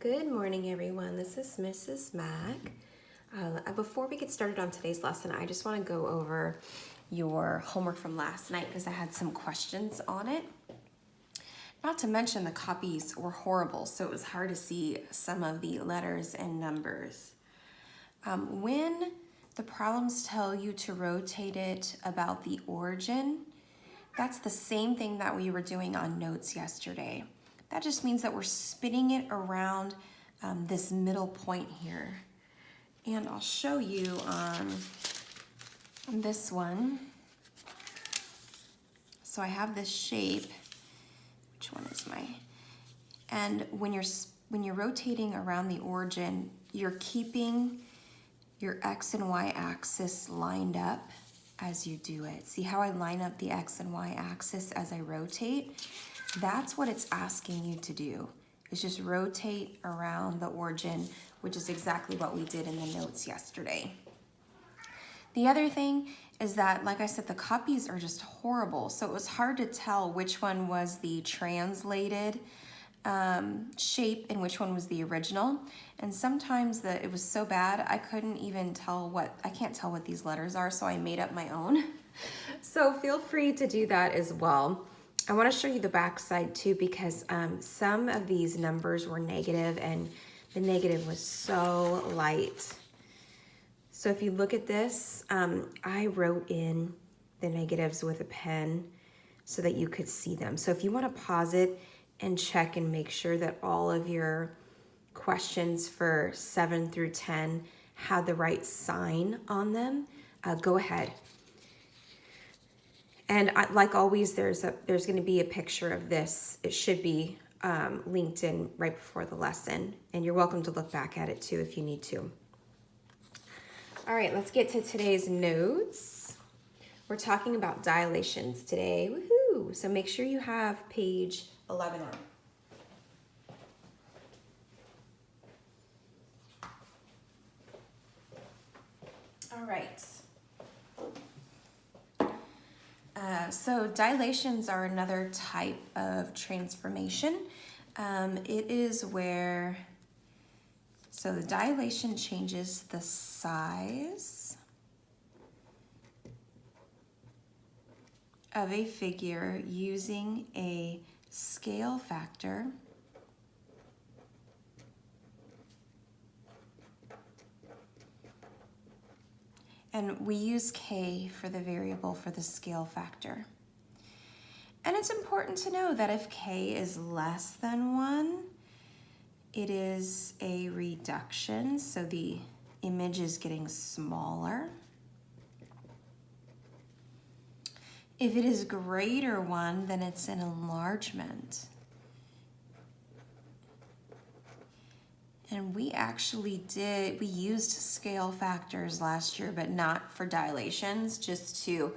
Good morning, everyone. This is Mrs. Mack. Before we get started on today's lesson, I just want to go over your homework from last night because I had some questions on it. Not to mention the copies were horrible, so it was hard to see some of the letters and numbers. When the problems tell you to rotate it about the origin, that's the same thing that we were doing on notes yesterday. That just means that we're spinning it around this middle point here. And I'll show you on this one. So I have this shape. Which one is my? And when you're rotating around the origin, you're keeping your X and Y axis lined up as you do it. See how I line up the X and Y axis as I rotate? That's what it's asking you to do, is just rotate around the origin, which is exactly what we did in the notes yesterday. The other thing is that, like I said, the copies are just horrible. So it was hard to tell which one was the translated shape and which one was the original. And sometimes it was so bad, I couldn't even tell I can't tell what these letters are, so I made up my own. So feel free to do that as well. I want to show you the back side too, because some of these numbers were negative and the negative was so light. So if you look at this, I wrote in the negatives with a pen so that you could see them. So if you want to pause it and check and make sure that all of your questions for 7 through 10 had the right sign on them, go ahead. And like always, there's going to be a picture of this. It should be linked in right before the lesson. And you're welcome to look back at it too if you need to. All right, let's get to today's notes. We're talking about dilations today. Woohoo! So make sure you have page 11 on. All right. So dilations are another type of transformation. It is where, so the dilation changes the size of a figure using a scale factor and we use K for the variable for the scale factor. And it's important to know that if K is less than 1, it is a reduction, so the image is getting smaller. If it is greater 1, then it's an enlargement. And we actually we used scale factors last year, but not for dilations, just to,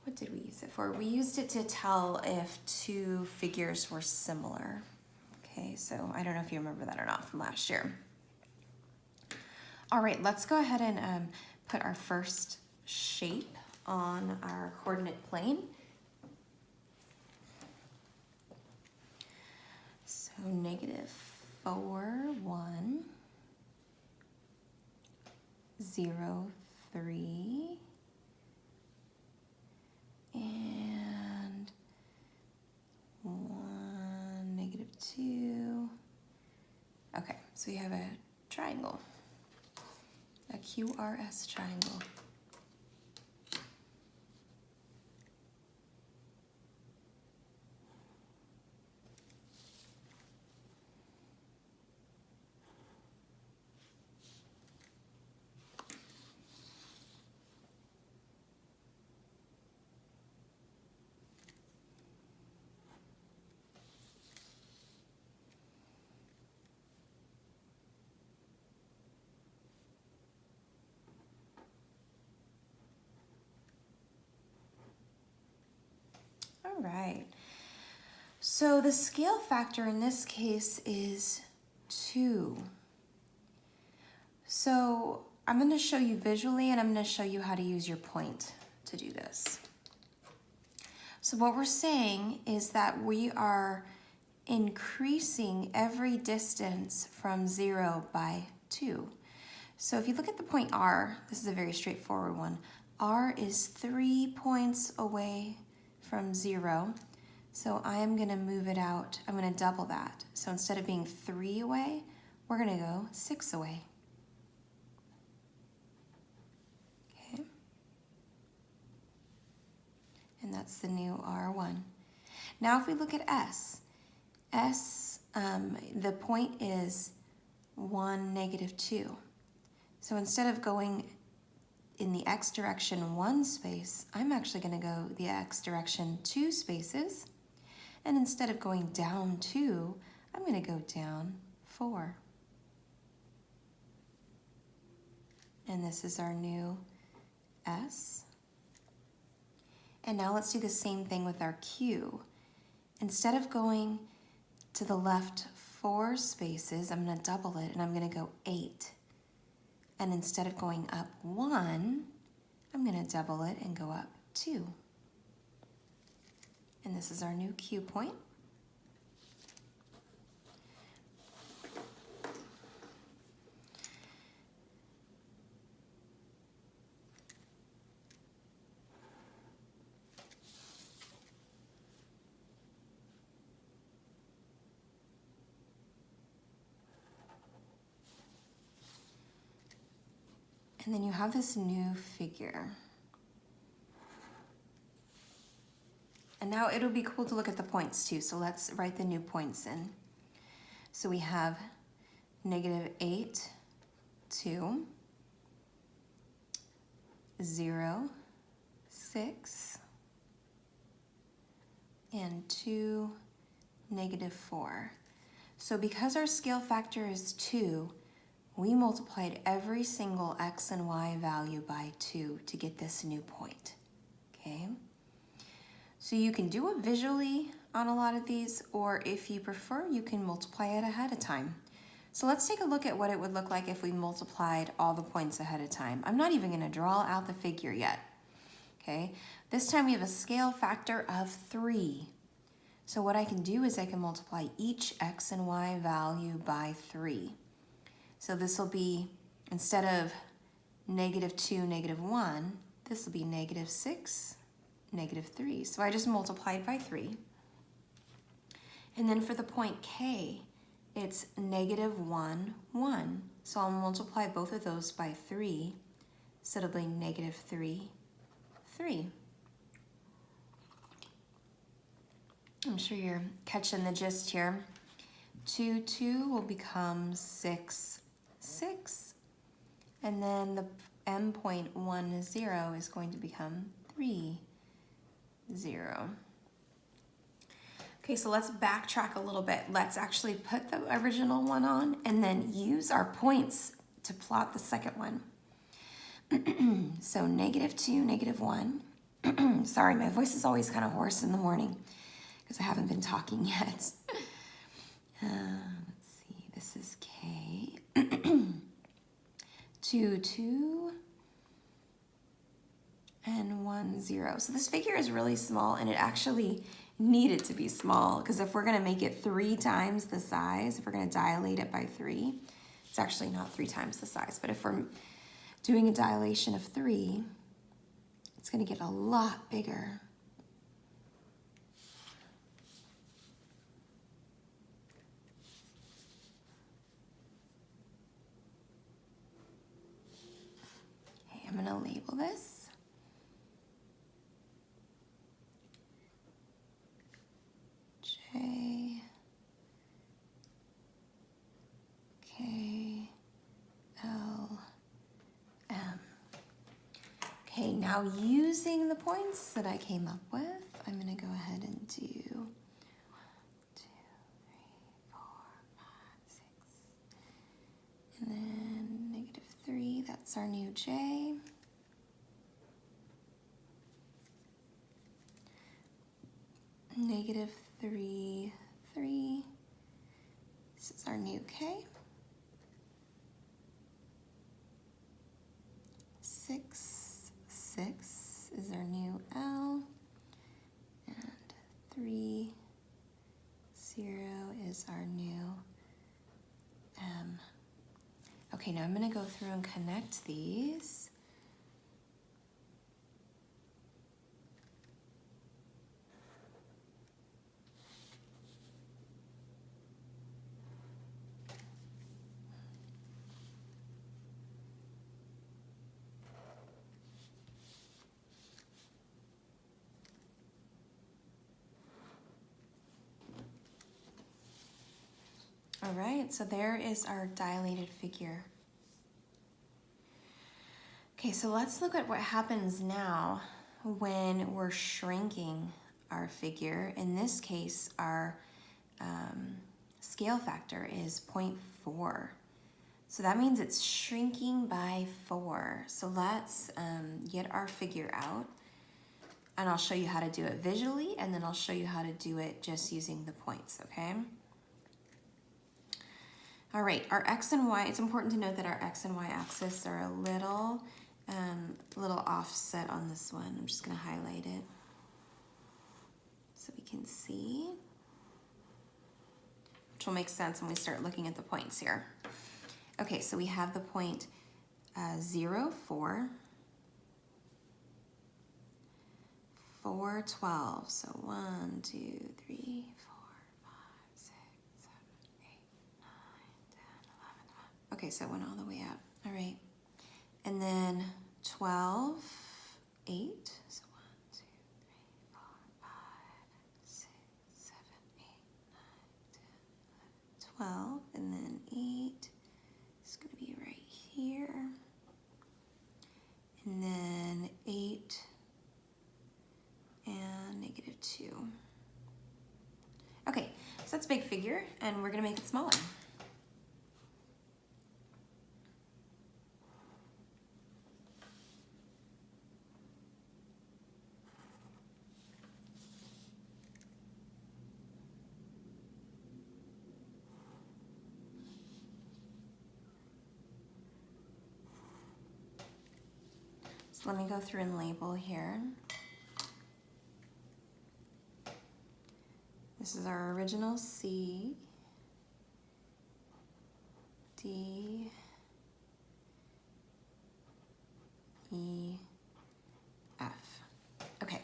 what did we use it for? We used it to tell if two figures were similar. Okay, so I don't know if you remember that or not from last year. All right, let's go ahead and put our first shape on our coordinate plane. So -4, 1, 0, 3, and 1, -2. Okay, so we have a triangle, a QRS triangle. All right, so the scale factor in this case is 2. So I'm going to show you visually, and I'm going to show you how to use your point to do this. So what we're saying is that we are increasing every distance from 0 by 2. So if you look at the point R, this is a very straightforward one. R is 3 points away from 0. So I am going to move it out. I'm going to double that. So instead of being 3 away, we're going to go 6 away. Okay. And that's the new R1. Now if we look at S, the point is 1, -2. So instead of going in the X direction 1 space, I'm actually going to go the X direction 2 spaces. And instead of going down 2, I'm going to go down 4. And this is our new S. And now let's do the same thing with our Q. Instead of going to the left 4 spaces, I'm going to double it and I'm going to go 8. And instead of going up 1, I'm going to double it and go up 2. And this is our new Q point. And then you have this new figure. And now it'll be cool to look at the points too. So let's write the new points in. So we have -8, 2, 0, 6, and 2, -4. So because our scale factor is 2, we multiplied every single X and Y value by 2 to get this new point, okay? So you can do it visually on a lot of these, or if you prefer, you can multiply it ahead of time. So let's take a look at what it would look like if we multiplied all the points ahead of time. I'm not even gonna draw out the figure yet, okay? This time we have a scale factor of 3. So what I can do is I can multiply each X and Y value by 3. So this will be, instead of -2, -1, this will be -6, -3. So I just multiplied by 3. And then for the point K, it's -1, 1. So I'll multiply both of those by 3. So it'll be -3, 3. I'm sure you're catching the gist here. 2, 2 will become 6, 6. And then the m.10 is going to become 3, 0. Okay, so let's backtrack a little bit. Let's actually put the original one on and then use our points to plot the second one. So -2, -1. Sorry, my voice is always kind of hoarse in the morning because I haven't been talking yet. Let's see, this is K. 2, 2, and 1, 0. So this figure is really small, and it actually needed to be small because if we're going to make it 3 times the size, if we're going to dilate it by 3, it's actually not 3 times the size, but if we're doing a dilation of 3, it's going to get a lot bigger. I'm going to label this. J, K, L, M. Okay, now using the points that I came up with, I'm going to go ahead and do 1, 2, 3, 4, 5, 6. And then -3, that's our new J. -3, 3. This is our new K. 6, 6 is our new L. And 3, 0, is our new M. Okay, now I'm gonna go through and connect these. All right, so there is our dilated figure. Okay, so let's look at what happens now when we're shrinking our figure. In this case, our scale factor is 0.4. So that means it's shrinking by 4. So let's get our figure out, and I'll show you how to do it visually, and then I'll show you how to do it just using the points, okay? All right, our X and Y, it's important to note that our X and Y axis are a little offset on this one. I'm just gonna highlight it so we can see, which will make sense when we start looking at the points here. Okay, so we have the point 0, 4, 4, 12. So 1, 2, 3, 4, 5, 6, 7, 8, 9, 10, 11, 12. Okay, so it went all the way up. All right. And then 12, 8. So 1, 2, 3, 4, 5, 6, 7, 8, 9, 10, 11, 12. And then 8 is going to be right here. And then 8 and -2. Okay, so that's a big figure, and we're going to make it smaller. So let me go through and label here. This is our original C, D, E, F. Okay.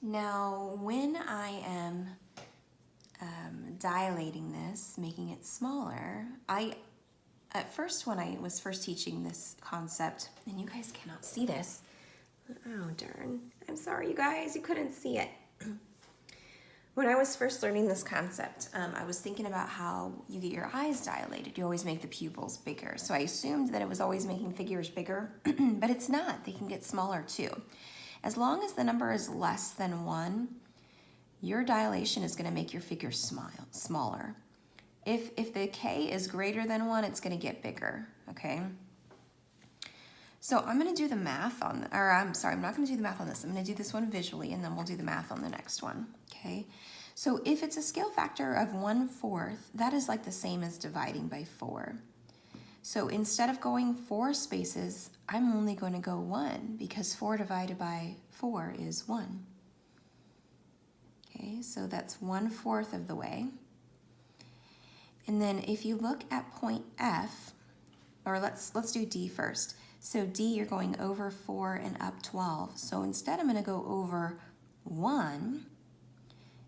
Now, when I am dilating this, making it smaller, at first when I was first teaching this concept, and you guys cannot see this. Oh, darn. I'm sorry, you guys, you couldn't see it. When I was first learning this concept, I was thinking about how you get your eyes dilated. You always make the pupils bigger. So I assumed that it was always making figures bigger, but it's not. They can get smaller too. As long as the number is less than 1, your dilation is going to make your figure smaller. If the K is greater than 1, it's going to get bigger, okay? So I'm going to do the math on, I'm not going to do the math on this. I'm going to do this one visually, and then we'll do the math on the next one, okay? So if it's a scale factor of 1/4, that is like the same as dividing by 4. So instead of going 4 spaces, I'm only going to go 1, because 4 divided by 4 is 1. Okay, so that's 1/4 of the way. And then if you look at point F, or let's do D first. So D, you're going over 4 and up 12. So instead, I'm going to go over 1,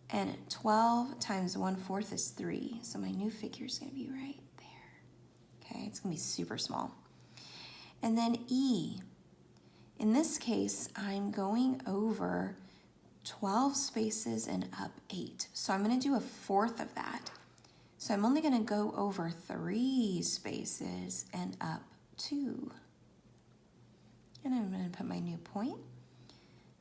and 12 times 1/4 is 3. So my new figure is going to be right there. Okay, it's going to be super small. And then E, in this case, I'm going over 12 spaces and up 8. So I'm going to do 1/4 of that. So I'm only going to go over 3 spaces and up 2. And I'm going to put my new point.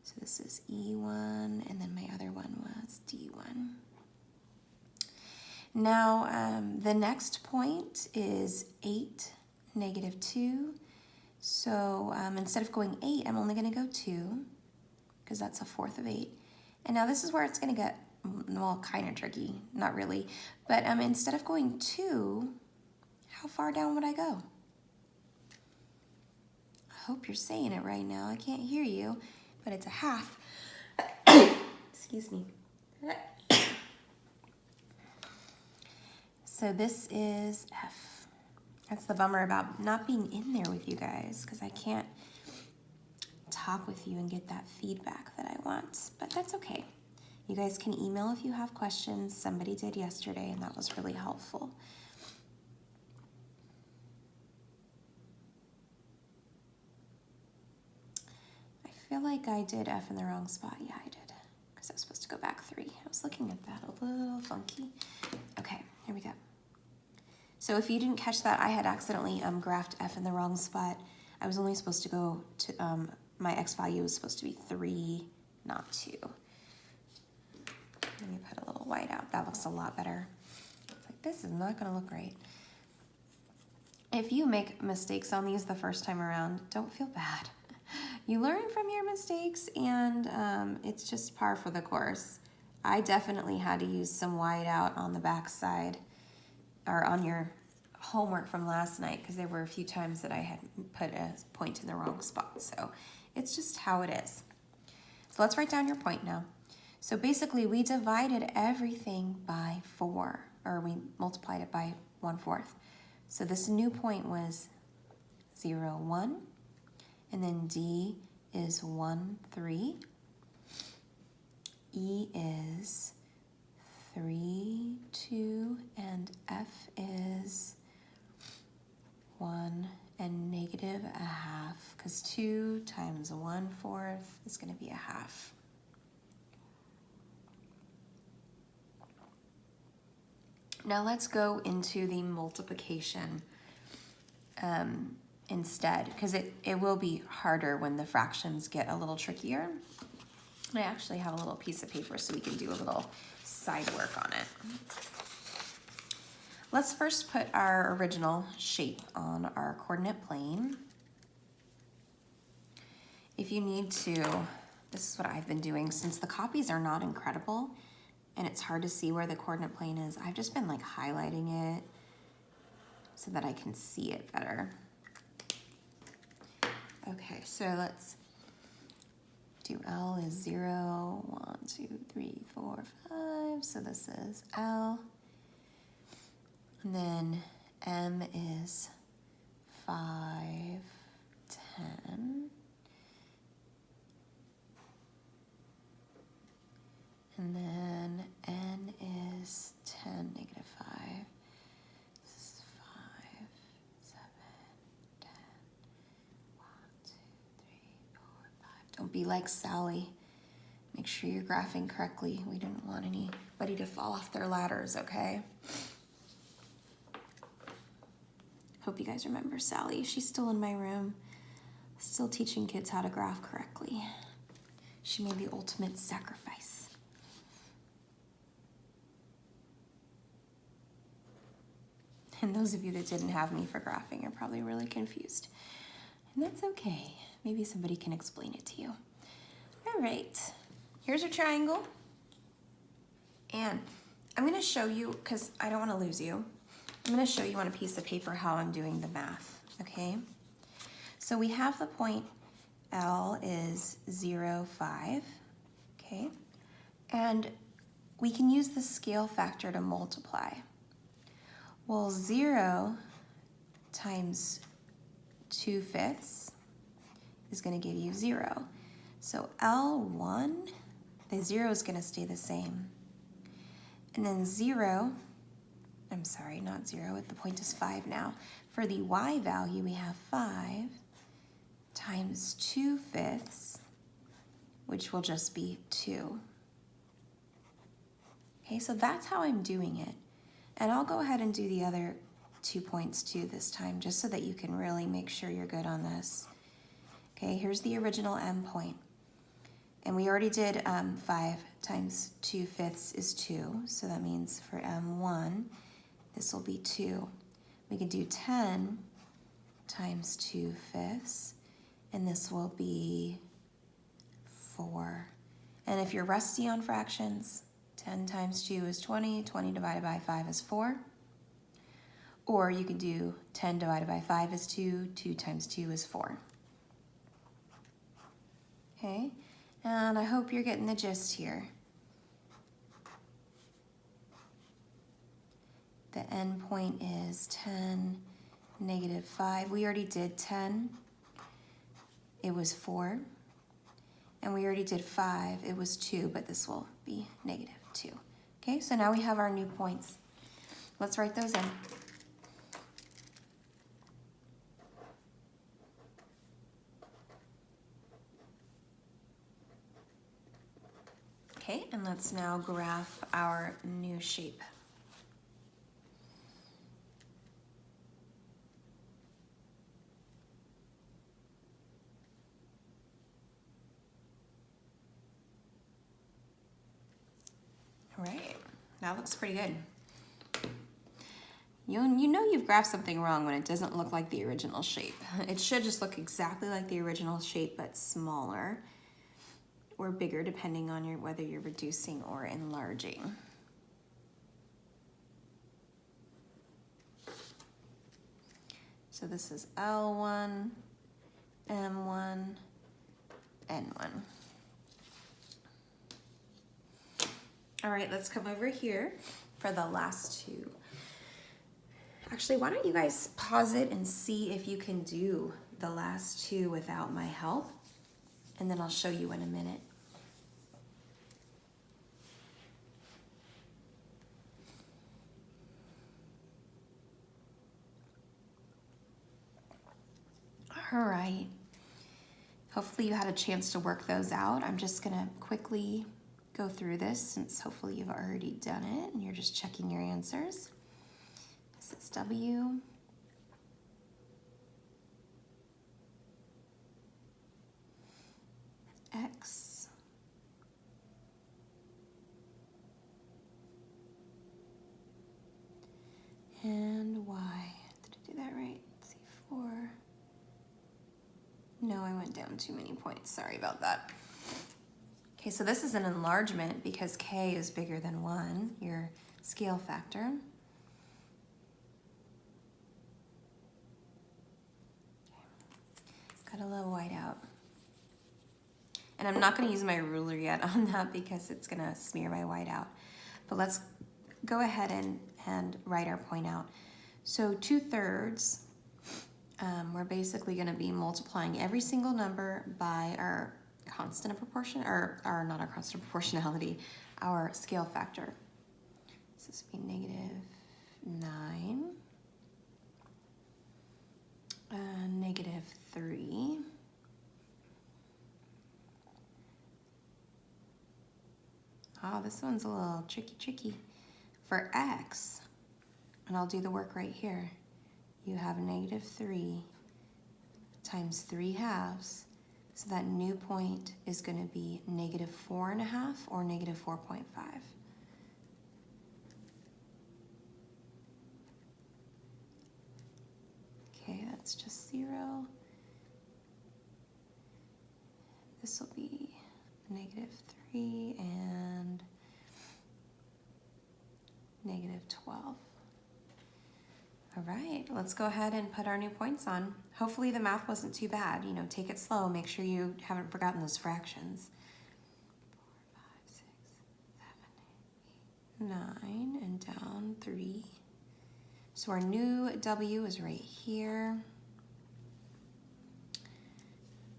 So this is E1, and then my other one was D1. Now, the next point is 8, -2. So instead of going 8, I'm only going to go 2, because that's 1/4 of 8. And now this is where it's going to get, well, kind of tricky. Not really. But instead of going 2, how far down would I go? I hope you're saying it right now. I can't hear you, but it's 1/2. Excuse me. So this is F. That's the bummer about not being in there with you guys, because I can't talk with you and get that feedback that I want, but that's okay. You guys can email if you have questions. Somebody did yesterday, and that was really helpful. I feel like I did F in the wrong spot. Yeah, I did, because I was supposed to go back 3. I was looking at that a little funky. Okay, here we go. So if you didn't catch that, I had accidentally graphed F in the wrong spot. I was only supposed to go to, my X value was supposed to be 3, not 2. Let me put a little white out. That looks a lot better. It's like, this is not gonna look right. If you make mistakes on these the first time around, don't feel bad. You learn from your mistakes, and it's just par for the course. I definitely had to use some white out on the back side, or on your homework from last night, because there were a few times that I had put a point in the wrong spot. So it's just how it is. So let's write down your point now. So basically we divided everything by 4, or we multiplied it by 1/4. So this new point was 0, 1, and then D is 1, 3. E is 3, 2, and F is 1 and -1/2, because 2 times 1/4 is going to be 1/2. Now let's go into the multiplication instead, because it will be harder when the fractions get a little trickier. I actually have a little piece of paper so we can do a little side work on it. Let's first put our original shape on our coordinate plane. If you need to, this is what I've been doing since the copies are not incredible and it's hard to see where the coordinate plane is. I've just been like highlighting it so that I can see it better. Okay, so let's do L is 0, 1, 2, 3, 4, 5. So this is L. And then M is 5, 10. And then N is 10, -5. This is 5, 7, 10. 1, 2, 3, 4, 5. Don't be like Sally. Make sure you're graphing correctly. We didn't want anybody to fall off their ladders, okay? Hope you guys remember Sally. She's still in my room, still teaching kids how to graph correctly. She made the ultimate sacrifice. And those of you that didn't have me for graphing are probably really confused. And that's okay. Maybe somebody can explain it to you. All right, here's your triangle. And I'm gonna show you, because I don't wanna lose you, I'm gonna show you on a piece of paper how I'm doing the math, okay? So we have the point L is 0, 5, okay? And we can use the scale factor to multiply. Well, 0 times 2/5 is gonna give you 0. So L1, the 0 is gonna stay the same. And then 0, I'm sorry, not 0, the point is 5 now. For the y value, we have 5 times 2/5, which will just be 2. Okay, so that's how I'm doing it. And I'll go ahead and do the other 2 points too this time, just so that you can really make sure you're good on this. Okay, here's the original M point. And we already did 5 times 2/5 is 2, so that means for M1, this will be 2. We can do 10 times 2/5, and this will be 4. And if you're rusty on fractions, 10 times 2 is 20, 20 divided by 5 is 4. Or you could do 10 divided by 5 is 2, 2 times 2 is 4. Okay, and I hope you're getting the gist here. The end point is 10, negative 5. We already did 10. It was 4. And we already did 5. It was 2, but this will be negative 2. Okay, so now we have our new points. Let's write those in. Okay, and let's now graph our new shape. All right, that looks pretty good. You know you've graphed something wrong when it doesn't look like the original shape. It should just look exactly like the original shape, but smaller or bigger, depending on whether you're reducing or enlarging. So this is L1, M1, N1. All right, let's come over here for the last two. Actually, why don't you guys pause it and see if you can do the last two without my help, and then I'll show you in a minute. All right. Hopefully you had a chance to work those out. I'm just gonna quickly go through this since hopefully you've already done it and you're just checking your answers. This is W. X. And Y. Did I do that right? Let's see, 4. No, I went down too many points. Sorry about that. Okay, so this is an enlargement because K is bigger than 1, your scale factor. Got a little white out. And I'm not going to use my ruler yet on that because it's going to smear my white out. But let's go ahead and write our point out. So 2/3, we're basically going to be multiplying every single number by our constant of proportion, or not our constant of proportionality, our scale factor. So this would be -9, -3, oh, this one's a little tricky. For X, and I'll do the work right here, you have -3 times 3/2. So that new point is going to be -4.5 or -4.5. Okay, that's just 0. This will be -3 and -12. All right, let's go ahead and put our new points on. Hopefully the math wasn't too bad. You know, take it slow. Make sure you haven't forgotten those fractions. 4, 5, 6, 7, 8, 9, and down 3. So our new W is right here.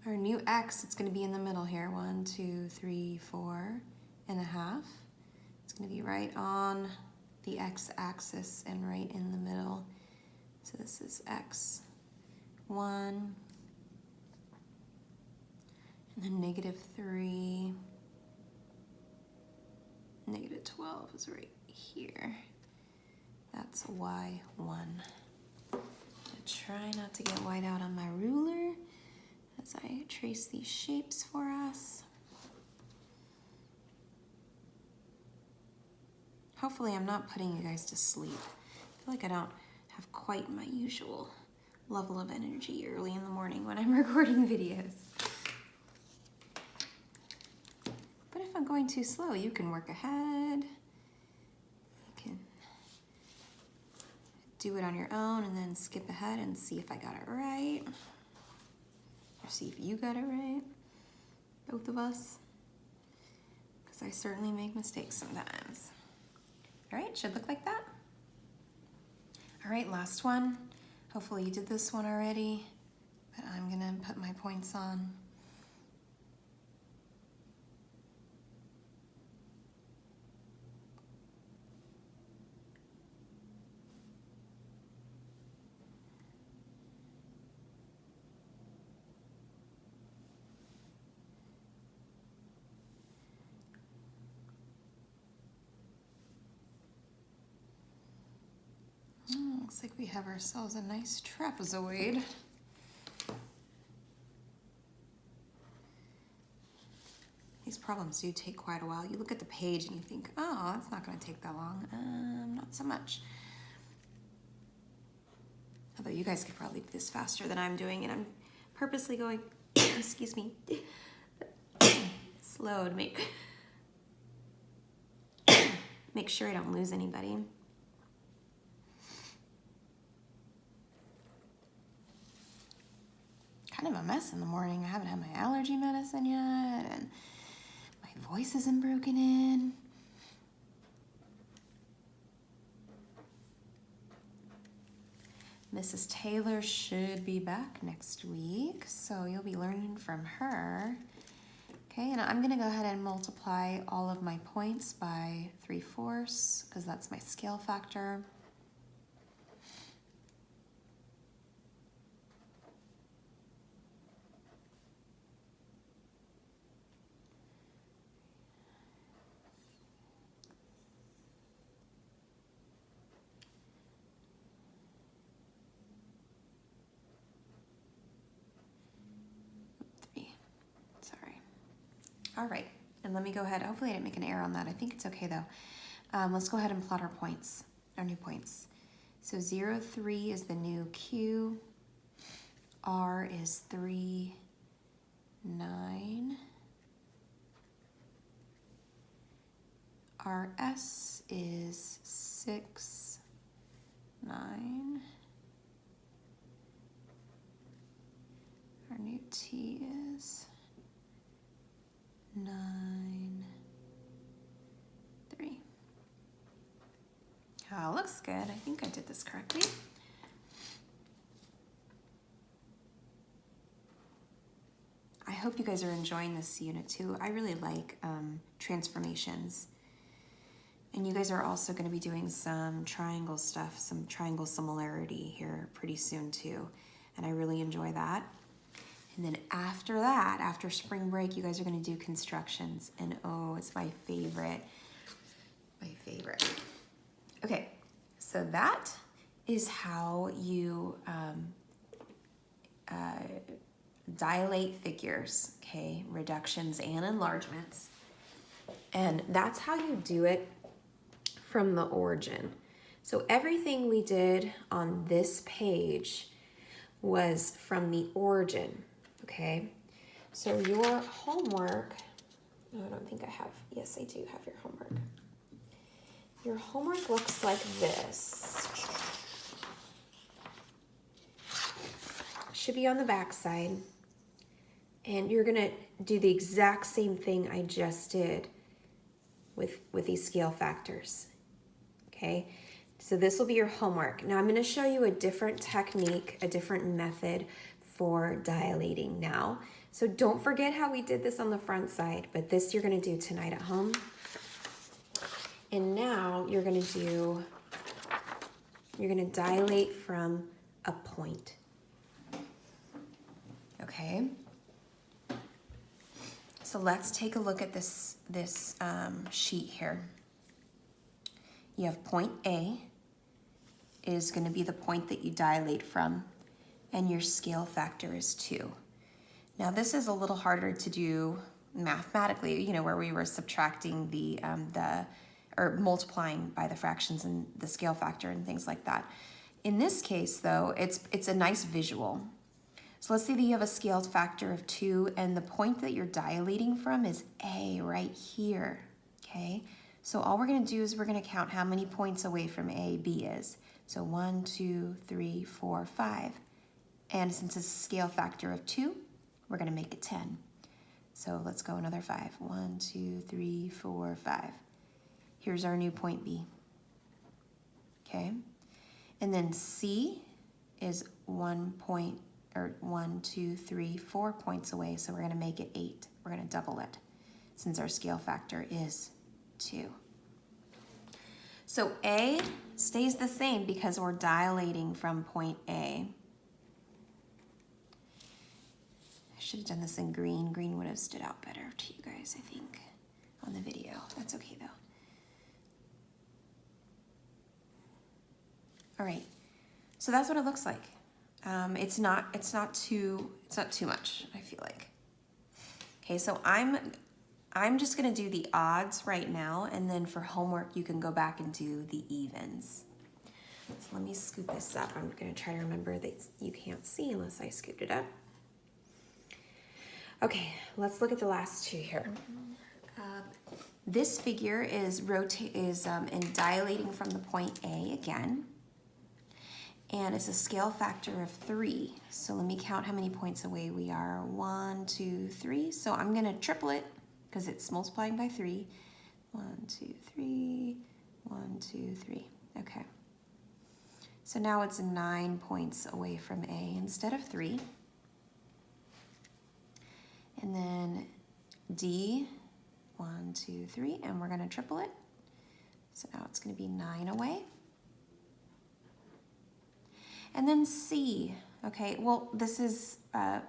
Our new X, it's going to be in the middle here. 1, 2, 3, 4.5. It's going to be right on the X-axis and right in the middle. So this is X1, and then -3, -12 is right here. That's Y1. Try not to get white out on my ruler as I trace these shapes for us. Hopefully I'm not putting you guys to sleep. I feel like I don't have quite my usual level of energy early in the morning when I'm recording videos. But if I'm going too slow, you can work ahead. You can do it on your own and then skip ahead and see if I got it right. Or see if you got it right. Both of us. Because I certainly make mistakes sometimes. All right, should look like that. All right, last one. Hopefully you did this one already, but I'm gonna put my points on. Looks like we have ourselves a nice trapezoid. These problems do take quite a while. You look at the page and you think, oh, that's not going to take that long. Not so much. Although you guys could probably do this faster than I'm doing, and I'm purposely going, excuse me, slow to make sure I don't lose anybody. Kind of a mess in the morning. I haven't had my allergy medicine yet, and my voice isn't broken in. Mrs. Taylor should be back next week, so you'll be learning from her. Okay, and I'm gonna go ahead and multiply all of my points by 3/4, because that's my scale factor. All right, and let me go ahead. Hopefully I didn't make an error on that. I think it's okay though. Let's go ahead and plot our points, our new points. So 0, 3 is the new Q. R is 3, 9. RS is 6, 9. Our new T is 9, 3. Oh, looks good. I think I did this correctly. I hope you guys are enjoying this unit too. I really like transformations. And you guys are also going to be doing some triangle stuff, some triangle similarity here pretty soon too. And I really enjoy that. And then after that, after spring break, you guys are gonna do constructions. And oh, it's my favorite, my favorite. Okay, so that is how you dilate figures, okay? Reductions and enlargements. And that's how you do it from the origin. So everything we did on this page was from the origin. Okay, so your homework, no, I don't think I have, yes, I do have your homework. Your homework looks like this. Should be on the back side. And you're gonna do the exact same thing I just did with these scale factors, okay? So this will be your homework. Now I'm gonna show you a different technique, a different method for dilating now. So don't forget how we did this on the front side, but this you're gonna do tonight at home. And now you're gonna dilate from a point. Okay? So let's take a look at this sheet here. You have point A is gonna be the point that you dilate from, and your scale factor is 2. Now this is a little harder to do mathematically, you know, where we were subtracting or multiplying by the fractions and the scale factor and things like that. In this case though, it's a nice visual. So let's say that you have a scale factor of 2 and the point that you're dilating from is A right here, okay? So all we're gonna do is we're gonna count how many points away from A B is. So 1, 2, 3, 4, 5. And since it's a scale factor of 2, we're gonna make it 10. So let's go another 5. 1, 2, 3, 4, 5. Here's our new point B, okay? And then C is 1 point, or 1, 2, 3, 4 points away, so we're gonna make it 8. We're gonna double it since our scale factor is 2. So A stays the same because we're dilating from point A. I should have done this in green. Green would have stood out better to you guys, I think, on the video. That's okay though. All right, so that's what it looks like. It's not too much, I feel like. Okay, so I'm just gonna do the odds right now, and then for homework you can go back and do the evens. So let me scoop this up. I'm gonna try to remember that you can't see unless I scooped it up. Okay, let's look at the last two here. This figure is in dilating from the point A again, and it's a scale factor of 3. So let me count how many points away we are. 1, 2, 3. So I'm gonna triple it because it's multiplying by 3. 1, 2, 3, 1, 2, 3. Okay. So now it's 9 points away from A instead of 3. And then D, 1, 2, 3, and we're gonna triple it. So now it's gonna be 9 away. And then C, okay, well, this is a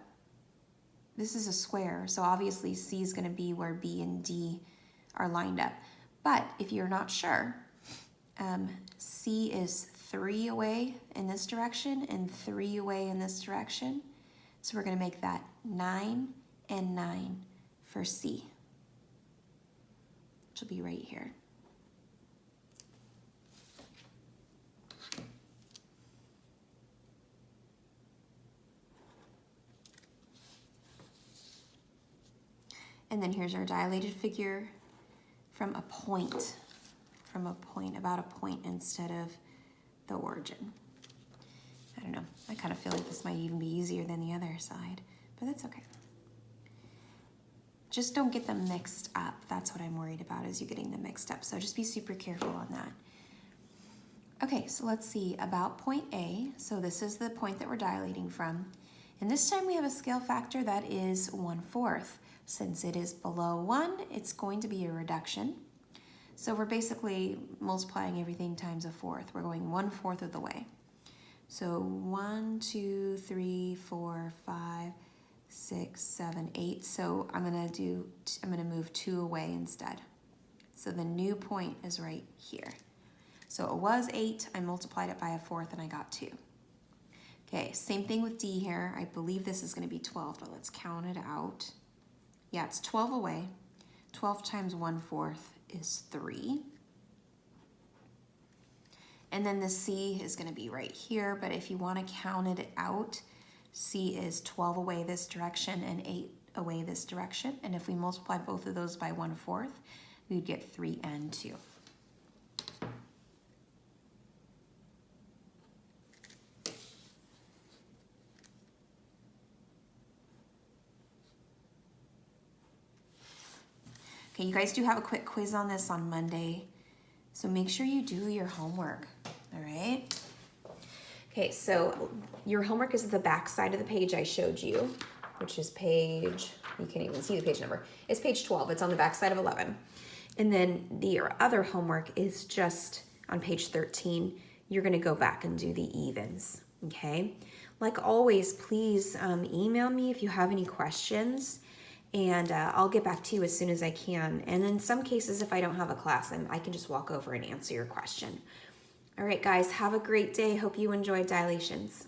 square, so obviously C is gonna be where B and D are lined up. But if you're not sure, C is 3 away in this direction and 3 away in this direction. So we're gonna make that 9 and 9 for C, which will be right here. And then here's our dilated figure from a point, about a point instead of the origin. I don't know, I kind of feel like this might even be easier than the other side, but that's okay. Just don't get them mixed up. That's what I'm worried about, is you getting them mixed up. So just be super careful on that. Okay, so let's see about point A. So this is the point that we're dilating from. And this time we have a scale factor that is 1/4. Since it is below 1, it's going to be a reduction. So we're basically multiplying everything times 1/4. We're going 1/4 of the way. So 1, 2, 3, 4, 5, 6, 7, 8. So I'm gonna move 2 away instead. So the new point is right here. So it was 8, I multiplied it by 1/4 and I got 2. Okay, same thing with D here. I believe this is gonna be 12, but let's count it out. Yeah, it's 12 away. 12 times 1/4 is 3. And then the C is gonna be right here, but if you wanna count it out, C is 12 away this direction and 8 away this direction. And if we multiply both of those by 1/4, we'd get 3 and 2. Okay, you guys do have a quick quiz on this on Monday, so make sure you do your homework, all right? Okay, so your homework is at the back side of the page I showed you, which is page, you can't even see the page number. It's page 12, it's on the back side of 11. And then your other homework is just on page 13. You're gonna go back and do the evens, okay? Like always, please email me if you have any questions, and I'll get back to you as soon as I can. And in some cases, if I don't have a class, I can just walk over and answer your question. All right, guys, have a great day. Hope you enjoyed Dilations.